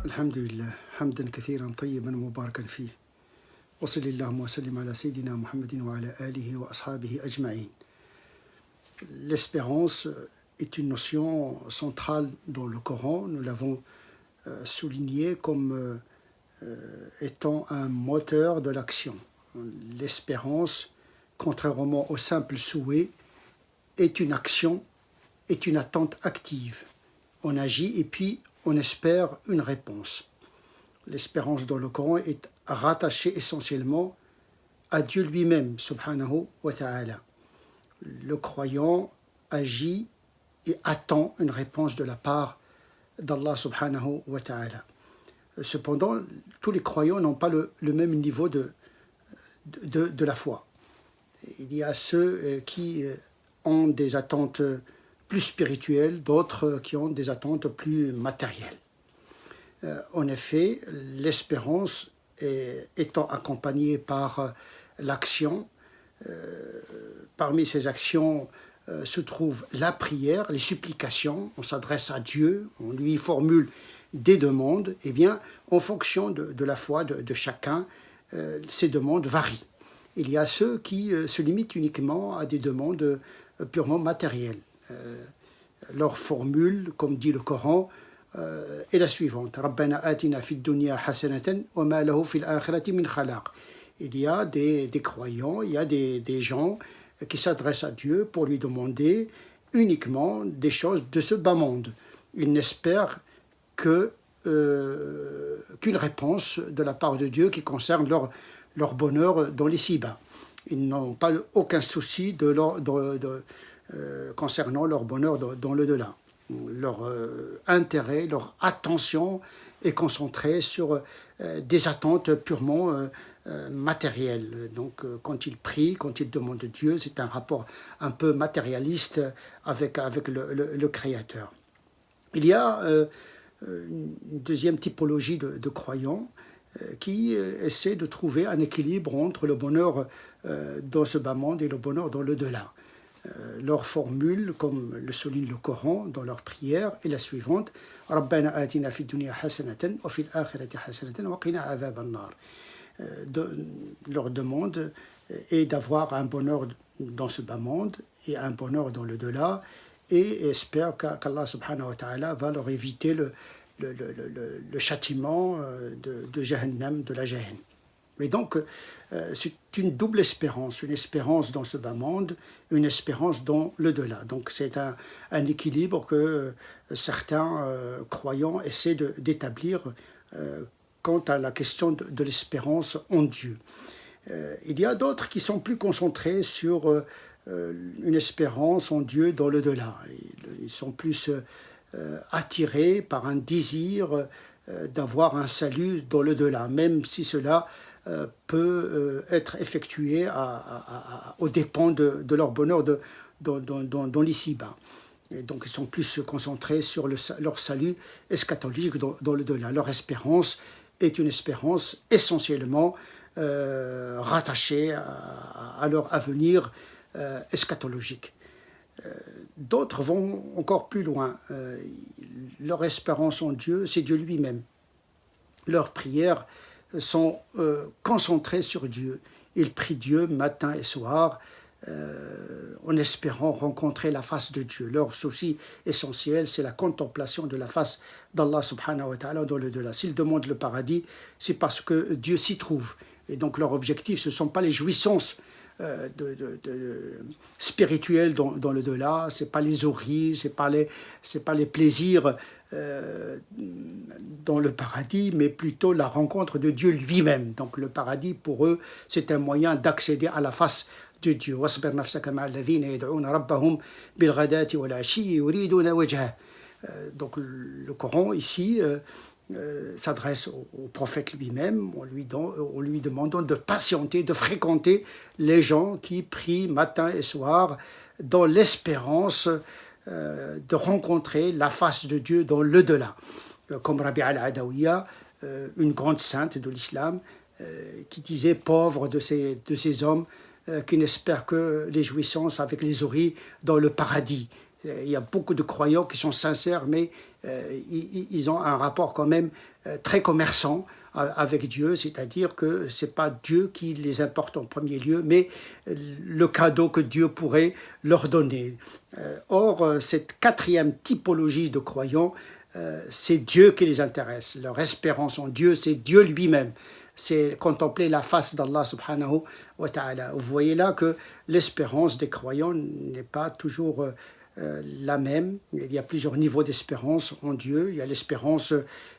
الحمد لله حمدا كثيرا طيبا مباركا فيه وصلى اللهم وسلم على سيدنا محمد وعلى آله وأصحابه أجمعين. L'espérance est une notion centrale dans le Coran. Nous l'avons souligné comme étant un moteur de l'action. L'espérance, contrairement au simple souhait, est une action, est une attente active. On agit et puis on espère une réponse. L'espérance dans le Coran est rattachée essentiellement à Dieu lui-même, subhanahu wa ta'ala. Le croyant agit et attend une réponse de la part d'Allah subhanahu wa ta'ala. Cependant, tous les croyants n'ont pas le même niveau de la foi. Il y a ceux qui ont des attentes plus spirituelles, d'autres qui ont des attentes plus matérielles. En effet, l'espérance étant accompagnée par l'action, parmi ces actions se trouve la prière, les supplications, on s'adresse à Dieu, on lui formule des demandes, et bien en fonction de la foi de chacun, ces demandes varient. Il y a ceux qui se limitent uniquement à des demandes purement matérielles. Leur formule, comme dit le Coran, est la suivante. Rabbana atina fid dunya hasanatan wa ma lahu fil akhirati min khalaq. Il y a des croyants, il y a des gens qui s'adressent à Dieu pour lui demander uniquement des choses de ce bas monde. Ils n'espèrent qu'une réponse de la part de Dieu qui concerne leur bonheur dans les ci-bas. Ils n'ont pas aucun souci concernant leur bonheur dans le delà. Leur intérêt, leur attention est concentrée sur des attentes purement matérielles. Donc quand ils prient, quand ils demandent Dieu, c'est un rapport un peu matérialiste avec le Créateur. Il y a une deuxième typologie de croyants qui essaient de trouver un équilibre entre le bonheur dans ce bas monde et le bonheur dans le delà. Leur formule, comme le souligne le Coran dans leur prière, est la suivante. Rabbana atina fid dunya hasanatan wa fil akhirati hasanatan wa qina adhaban nar. Leur demande est d'avoir un bonheur dans ce bas monde et un bonheur dans le delà, et espère qu'Allah subhanahu wa ta'ala va leur éviter le châtiment de Jahannam, de la Jahannam. Mais donc, c'est une double espérance, une espérance dans ce bas monde, une espérance dans le delà. Donc c'est un équilibre que certains croyants essaient d'établir quant à la question de l'espérance en Dieu. Il y a d'autres qui sont plus concentrés sur une espérance en Dieu dans le delà. Ils sont plus attirés par un désir d'avoir un salut dans le delà, même si cela peut être effectué aux dépens de leur bonheur dans l'ici-bas. Et donc ils sont plus concentrés sur leur salut eschatologique dans le delà. Leur espérance est une espérance essentiellement rattachée à leur avenir eschatologique. D'autres vont encore plus loin. Leur espérance en Dieu, c'est Dieu lui-même. Leurs prières sont concentrés sur Dieu. Ils prient Dieu matin et soir en espérant rencontrer la face de Dieu. Leur souci essentiel, c'est la contemplation de la face d'Allah subhanahu wa ta'ala dans le delà. S'ils demandent le paradis, c'est parce que Dieu s'y trouve. Et donc leur objectif, ce ne sont pas les jouissances spirituelles dans le delà, ce n'est pas les houris, ce n'est pas les plaisirs dans le paradis, mais plutôt la rencontre de Dieu lui-même. Donc le paradis, pour eux, c'est un moyen d'accéder à la face de Dieu. Donc le Coran ici s'adresse au prophète lui-même en lui demandant de patienter, de fréquenter les gens qui prient matin et soir dans l'espérance de rencontrer la face de Dieu dans le delà. Comme Rabi'a al-Adawiya, une grande sainte de l'islam, qui disait pauvre de ces hommes qui n'espèrent que les jouissances avec les houris dans le paradis. Il y a beaucoup de croyants qui sont sincères, mais ils ont un rapport quand même très commerçant avec Dieu, c'est-à-dire que ce n'est pas Dieu qui les importe en premier lieu, mais le cadeau que Dieu pourrait leur donner. Or, cette quatrième typologie de croyants, c'est Dieu qui les intéresse. Leur espérance en Dieu, c'est Dieu lui-même. C'est contempler la face d'Allah subhanahu wa ta'ala. Vous voyez là que l'espérance des croyants n'est pas toujours la même. Il y a plusieurs niveaux d'espérance en Dieu. Il y a l'espérance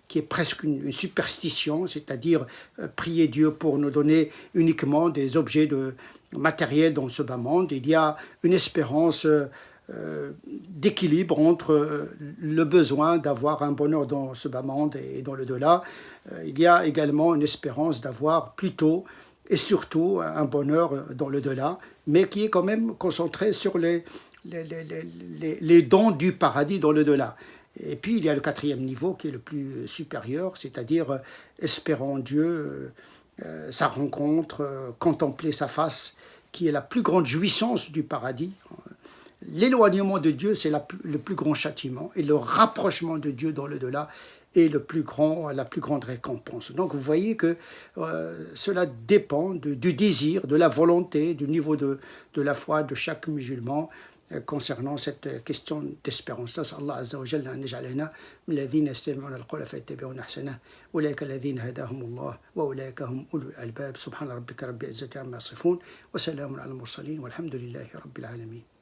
qui est presque une superstition, c'est-à-dire prier Dieu pour nous donner uniquement des objets matériels dans ce bas monde. Il y a une espérance d'équilibre entre le besoin d'avoir un bonheur dans ce bas monde et dans le delà. Il y a également une espérance d'avoir plutôt et surtout un bonheur dans le delà, mais qui est quand même concentré sur les dons du paradis dans le delà. Et puis il y a le quatrième niveau qui est le plus supérieur, c'est-à-dire espérer en Dieu, sa rencontre, contempler sa face, qui est la plus grande jouissance du paradis. L'éloignement de Dieu, c'est le plus grand châtiment, et le rapprochement de Dieu dans le delà est la plus grande récompense. Donc vous voyez que cela dépend du désir, de la volonté, du niveau de la foi de chaque musulman concernant cette question d'espérance. نسأل الله عز وجل أن يجعلنا من الذين يستمعون القول فيتبعون أحسنه أولئك الذين هداهم الله وأولئك هم أولو الألباب سبحان ربك رب العزة عما يصفون وسلام على المرسلين والحمد لله رب العالمين.